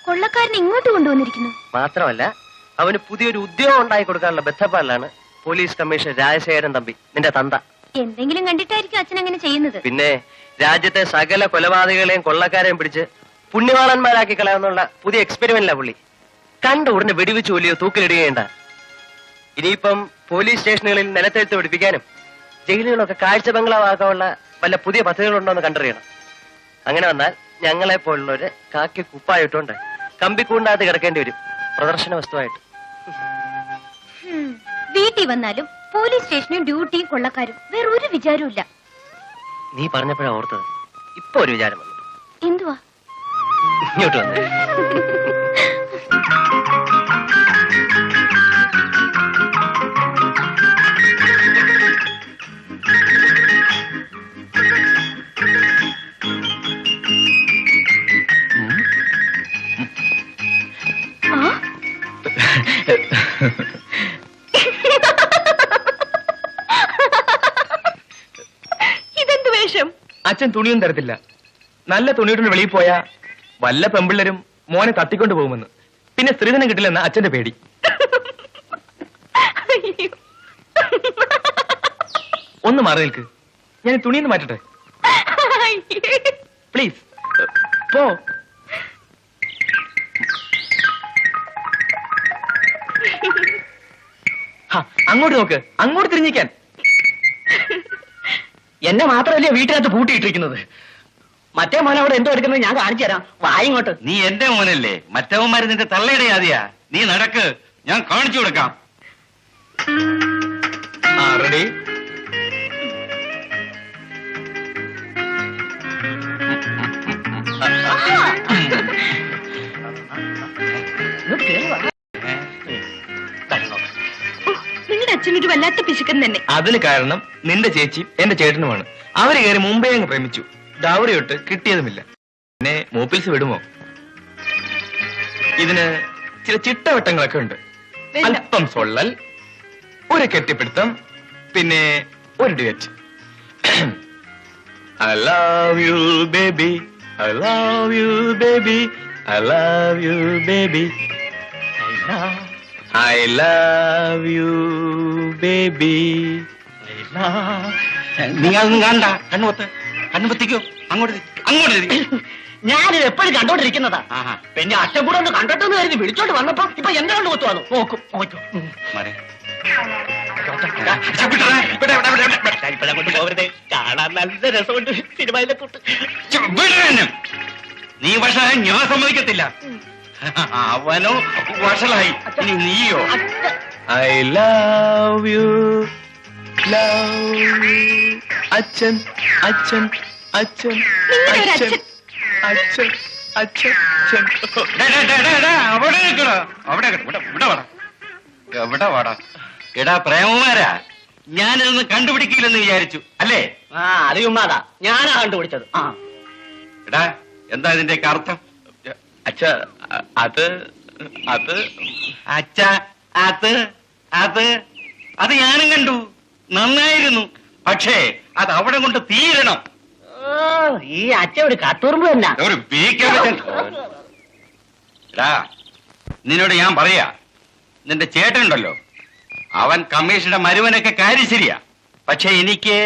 കൊള്ളക്കാരനെ ഇങ്ങോട്ട് കൊണ്ടുവന്നിരിക്കുന്നു. മാത്രമല്ല അവന് പുതിയൊരു ഉദ്യോഗം ഉണ്ടായി കൊടുക്കാനുള്ള ബന്ധപ്പാടിലാണ് പോലീസ് കമ്മീഷണർ രാജശേഖരൻ തമ്പി, നിന്റെ തന്ത. എന്തെങ്കിലും കണ്ടിട്ടായിരിക്കും അച്ഛൻ അങ്ങനെ ചെയ്യുന്നത്. പിന്നെ രാജ്യത്തെ സകല കൊലപാതകളെയും കൊള്ളക്കാരെയും പിടിച്ച് പുണ്യവാളന്മാരാക്കി കളയാന്നുള്ള പുതിയ എക്സ്പെരിമെന്റിലാ പുള്ളി. കണ്ട ഉടനെ വെടിവെച്ച് കൊല്ലിയോ തൂക്കിലിടുകയുണ്ട. ഇനിയിപ്പം പോലീസ് സ്റ്റേഷനുകളിൽ നിലത്തെഴുത്ത് പിടിപ്പിക്കാനും ജയിലുകളൊക്കെ കാഴ്ച ബംഗ്ലാവാക്കാനുള്ള വല്ല പുതിയ പദ്ധതികളുണ്ടോ എന്ന് കണ്ടറിയണം. അങ്ങനെ വന്നാൽ ഞങ്ങളെ പോലുള്ളവര് കാക്കി കുപ്പായിട്ടുണ്ട് കമ്പിക്കൂണ്ടാകത്ത് കിടക്കേണ്ടി വരും പ്രദർശന വസ്തുവായിട്ട്. വീട്ടിൽ വന്നാലും പോലീസ് സ്റ്റേഷനും ഡ്യൂട്ടിയും കൊള്ളക്കാരും വേറെ ഒരു വിചാരവും ഇല്ല. നീ പറഞ്ഞപ്പോഴാ ഓർത്തത്, ഇപ്പൊ ഒരു വിചാരം വന്നു. എന്തുവാ? ഇങ്ങോട്ട് വന്നേ. ഇതെന്ത് വേഷം? അച്ഛൻ തുണിയൊന്നും തരത്തില്ല. നല്ല തുണിയുടെ വെളിയിൽ പോയാ വല്ല പെമ്പിള്ളരും മോനെ തട്ടിക്കൊണ്ട് പോകുമെന്ന്, പിന്നെ സ്ത്രീധനം കിട്ടില്ലെന്ന അച്ഛന്റെ പേടി. ഒന്ന് മാറി നിൽക്ക്, ഞാൻ തുണിയൊന്ന് മാറ്റട്ടെ പ്ലീസ്. പോ. അങ്ങോട്ട് നോക്ക്, അങ്ങോട്ട് തിരിഞ്ഞിക്കാൻ. എന്നെ മാത്രമല്ലേ വീട്ടിനകത്ത് പൂട്ടിയിട്ടിരിക്കുന്നത്. മറ്റേ മോൻ അവിടെ എന്തോ എടുക്കുന്നത് ഞാൻ കാണിച്ചു തരാം. വായിങ്ങോട്ട്. നീ എന്റെ മോനല്ലേ, മറ്റവന്മാര് നിന്റെ തള്ളയുടെ ആദ്യാ. നീ നടക്ക്, ഞാൻ കാണിച്ചു കൊടുക്കാം. റെഡി? നിങ്ങളുടെ അച്ഛനൊരു വല്ലാത്ത പിശുക്കൻ തന്നെ. അതിന് കാരണം നിന്റെ ചേച്ചിയും എന്റെ ചേട്ടനുമാണ്. അവര് കയറി മുമ്പേ അങ്ങ് പ്രേമിച്ചു. ഡൗറിയൊട്ട് കിട്ടിയതുമില്ല. പിന്നെ മൂപ്പിൽസ് വിടുമോ? ഇതിന് ചില ചിട്ടവട്ടങ്ങളൊക്കെ ഉണ്ട്. അല്പം സൊള്ളൽ, ഒരു കെട്ടിപ്പിടുത്തം, പിന്നെ ഒരു duet. I love you baby, I love you baby, I love you baby, I love you baby, I love. നീ അതൊന്നും കണ്ട, കണ്ണുപത്ത് കണ്ണുപത്തിക്കോ. അങ്ങോട്ട് അങ്ങോട്ട്. ഞാനിത് എപ്പോഴും കണ്ടോണ്ടിരിക്കുന്നതാ. പിന്നെ അച്ഛൻ കൂടെ ഒന്ന് കണ്ടിട്ടെന്ന് കരുതി വിളിച്ചോണ്ട് വന്നപ്പോ ഇപ്പൊ എന്നെ കൊണ്ട് കൊത്തുവാന്നു. നോക്കും നോക്കും. കാണാൻ നല്ല രസമുണ്ട് സിനിമയിലെ കൂട്ട്. നീ പക്ഷേ ഞാൻ സമ്മതിക്കത്തില്ല. അവനോ വഷളായി, ഇനി നീയോ? I love you, love you. അച്ഛൻ അച്ഛൻ അച്ഛൻ അച്ഛൻ അച്ഛൻ അച്ഛൻ. അവിടെ നിൽക്കണോ? അവിടെ എവിടെ വാടാ? എടാ പ്രേമമാരാ, ഞാനിതൊന്ന് കണ്ടുപിടിക്കില്ലെന്ന് വിചാരിച്ചു അല്ലേ? അത് ചുമ്മാതാ, ഞാനാ കണ്ടുപിടിച്ചത്. എടാ, എന്താ ഇതിന്റെ അർത്ഥം? അച്ഛ അത് അത് അച്ഛ അത് അത് അത് ഞാനും കണ്ടു, നന്നായിരുന്നു. പക്ഷേ അത് അവിടെ കൊണ്ട് തീരണം. ഈ അച്ഛൻ ഒരു കട്ടുറുമ്പ് തന്നെ. ഒരു നിന്നോട് ഞാൻ പറയാ, നിന്റെ ചേട്ടനുണ്ടല്ലോ, അവൻ കമ്മീഷന്റെ മരുവനൊക്കെ കാര്യം ശരിയാ. പക്ഷെ എനിക്ക്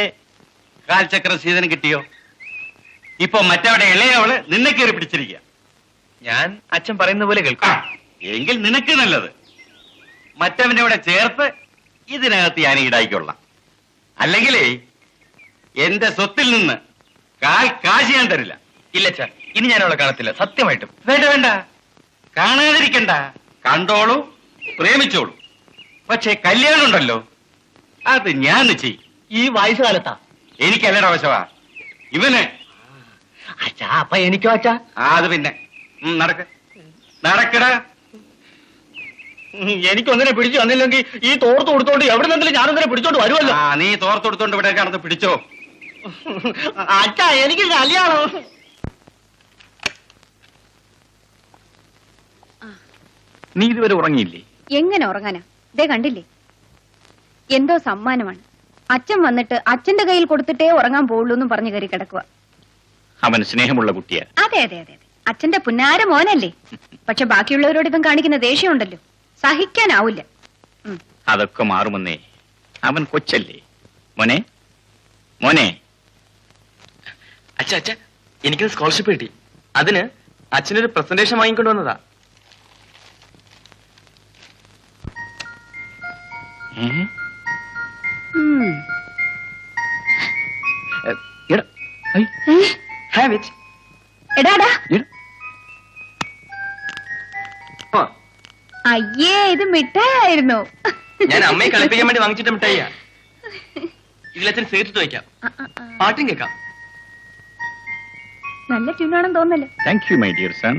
കാൽചക്ര സീതനം കിട്ടിയോ? ഇപ്പൊ മറ്റവിടെ ഇളയവള് നിന്നെ കയറി പിടിച്ചിരിക്കുക. ഞാൻ അച്ഛൻ പറയുന്ന പോലെ കേൾക്കും. എങ്കിൽ നിനക്ക് നല്ലത് മറ്റവനെ ഇവിടെ ചേർത്ത് ഇതിനകത്ത് ഞാൻ ഈടായിക്കൊള്ളാം. അല്ലെങ്കിലേ എന്റെ സ്വത്തിൽ നിന്ന് കാശ് ഞാൻ തരില്ല. ഇല്ല അച്ഛാ, ഇനി ഞാൻ അവളെ കാണത്തില്ല, സത്യമായിട്ടും. വേണ്ട വേണ്ട, കാണാതിരിക്കണ്ട. കണ്ടോളൂ, പ്രേമിച്ചോളൂ. പക്ഷെ കല്യാണം ഉണ്ടല്ലോ, അത് ഞാൻ ചെയ്യും. ഈ വയസ്സുകാലത്താ? എനിക്കല്ലട വശവാ, ഇവന്. അച്ഛാ, അപ്പൊ എനിക്കോ അച്ഛാ? അത് പിന്നെ നടക്ക നടക്കടാ. എനിക്കൊന്നിനെ പിടിച്ചു വന്നില്ലെങ്കിൽ ഈ തോർത്ത് കൊടുത്തോണ്ട് എവിടെ നിന്നെങ്കിലും ഞാനൊന്നിനെ പിടിച്ചോണ്ട് വരുമല്ലോ. നീ തോർത്ത് കൊടുത്തോണ്ട് ഇവിടെ കാണത്ത് പിടിച്ചോ. അച്ഛാ, എനിക്ക് കല്യാണം. നീ ഇതുവരെ ഉറങ്ങിയില്ലേ? എങ്ങനെ ഉറങ്ങാനാ? ദേ കണ്ടില്ലേ, എന്തോ സമ്മാനമാണ്. അച്ഛൻ വന്നിട്ട് അച്ഛന്റെ കയ്യിൽ കൊടുത്തിട്ടേ ഉറങ്ങാൻ പോവുള്ളൂ എന്നും പറഞ്ഞു കയറി കിടക്കുക. അവൻ സ്നേഹമുള്ള കുട്ടിയാ. അതെ അതെ അതെ അതെ, അച്ഛന്റെ പുന്നാര മോനല്ലേ. പക്ഷെ ബാക്കിയുള്ളവരോട് ഇതും കാണിക്കുന്ന ദേഷ്യമുണ്ടല്ലോ, സഹിക്കാനാവില്ല. അതൊക്കെ മാറുമെന്നേ. അവൻ കൊച്ചല്ലേ. മോനെ മോനെ. അച്ഛ അച്ഛ, എനിക്കൊരു സ്കോളർഷിപ്പ് കിട്ടി. അതിന് അച്ഛനൊരു പ്രസന്റേഷൻ വാങ്ങിക്കൊണ്ട് വന്നതാ. ഉം. Have it. എടാടാ, അയ്യേ, ഇത് മിഠായിരുന്നു. ഞാൻ അമ്മയെ കളിപ്പിക്കാൻ വേണ്ടി വാങ്ങിച്ചിട്ട് മിഠായിയാ. ഇതിലച്ഛൻ സീറ്റിട്ട് വയ്ക്കാം, പാട്ടും കേൾക്കാം. നല്ല ട്യൂണാണെന്ന് തോന്നല്ലോ. Thank you my dear son.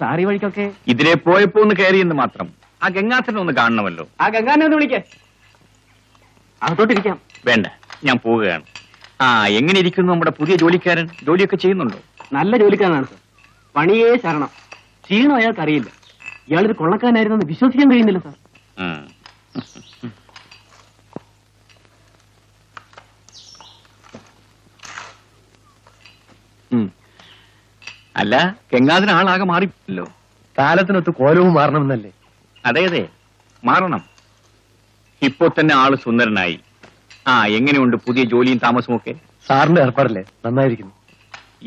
സാറി വഴിക്കൊക്കെ ഇതിലെ പോയപ്പോ ഒന്ന് കയറിയെന്ന് മാത്രം. ആ ഗംഗാധരനെ ഒന്ന് കാണണമല്ലോ. ആ ഗംഗാനെ ഒന്ന് വിളിക്കേ. അകത്തോട്ടിരിക്കാം. വേണ്ട, ഞാൻ പോവുകയാണ്. ആ, എങ്ങനെ ഇരിക്കുന്നു നമ്മുടെ പുതിയ ജോലിക്കാരൻ? ജോലിയൊക്കെ ചെയ്യുന്നുണ്ടോ? നല്ല ജോലിക്കാരനാണ് സാർ. പണിയേ ശരണം. ക്ഷീണം അയാൾക്ക് അറിയില്ല. ഇയാളൊരു കൊള്ളക്കാരനായിരുന്നെന്ന് വിശ്വസിക്കാൻ കഴിയുന്നില്ല സാർ. ഉം. അല്ല, ഗംഗാധരൻ ആളാകെ മാറിപ്പല്ലോ. കാലത്തിനൊത്ത് കോലവും മാറണമെന്നല്ലേ? അതെ അതെ, മാറണം. ഇപ്പോ തന്നെ ആള് സുന്ദരനായി. ആ, എങ്ങനെയുണ്ട് പുതിയ ജോലിയും താമസവും ഒക്കെ? സാറിന്റെ ഏർപ്പാടല്ലേ, നന്നായിരിക്കുന്നു.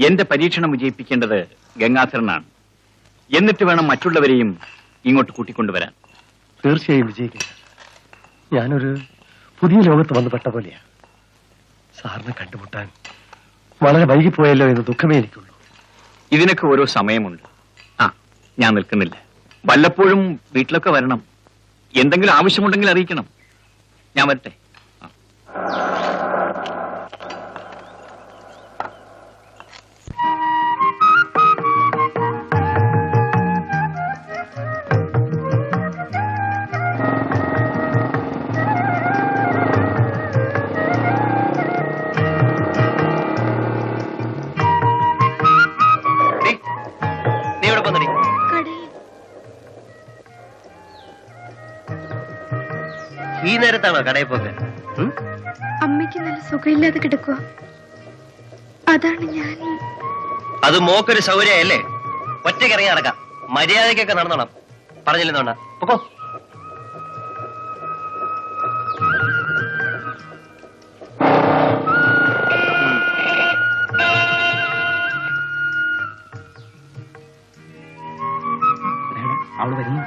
എന്റെ പരീക്ഷണം വിജയിപ്പിക്കേണ്ടത് ഗംഗാധരനാണ്. എന്നിട്ട് വേണം മറ്റുള്ളവരെയും ഇങ്ങോട്ട് കൂട്ടിക്കൊണ്ടുവരാൻ. തീർച്ചയായും വിജയിക്കും. ഞാനൊരു പുതിയ ലോകത്ത് വന്ന് പെട്ട പോലെയാ. സാറിനെ കണ്ടുമുട്ടാൻ വളരെ വൈകിപ്പോയല്ലോ എന്ന് ദുഃഖമേ എനിക്കുള്ളൂ. ഇതിനൊക്കെ ഓരോ സമയമുണ്ട്. ആ, ഞാൻ നിൽക്കുന്നില്ല. വല്ലപ്പോഴും വീട്ടിലൊക്കെ വരണം. എന്തെങ്കിലും ആവശ്യമുണ്ടെങ്കിൽ അറിയിക്കണം. ഞാൻ വരട്ടെ. നീ ഇവിടെ പോന്നടി. ഈ നേരത്താണോ കടയിൽ പോക്ക്? അമ്മയ്ക്ക് നല്ല സുഖമില്ലാതെ കിടക്കുക. അതാണ് ഞാൻ. അത് മോക്കൊരു സൗകര്യമല്ലേ? ഒറ്റയ്ക്ക് ഇറങ്ങി നടക്കാം. മര്യാദക്കൊക്കെ നടന്നോളാം. പറഞ്ഞില്ലെന്നോണ്ട പൊക്കോ. അവള് വരുന്നു.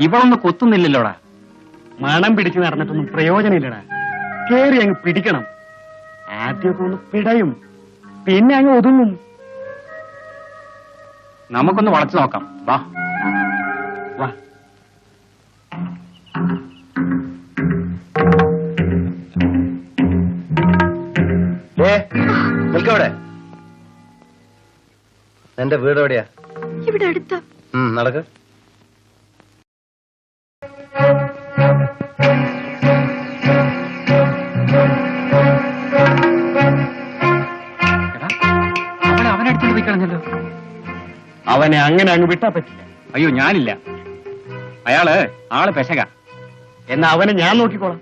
ഇവളൊന്ന് കൊത്തുന്നില്ലല്ലോടാ. മണം പിടിച്ച് നടന്നിട്ടൊന്നും പ്രയോജനമില്ലടാ. കേറി അങ്ങ് പിടിക്കണം. ആദ്യമൊക്കെ ഒന്ന് പിടയും, പിന്നെ അങ്ങ് ഒതുങ്ങും. നമുക്കൊന്ന് വളച്ചു നോക്കാം. വാ വാ. നിൽക്കവിടെ. എന്റെ വീട് എവിടെയാ? ഇവിടെ അടുത്ത. നടക്ക്. അവനടുത്തോട്ട് പോയി കളഞ്ഞല്ലോ. അവനെ അങ്ങനെ അങ്ങ് വിട്ടാ പറ്റില്ല. അയ്യോ, ഞാനില്ല. അയാള് ആള് പെശക. എന്നാ അവനെ ഞാൻ നോക്കിക്കോളാം.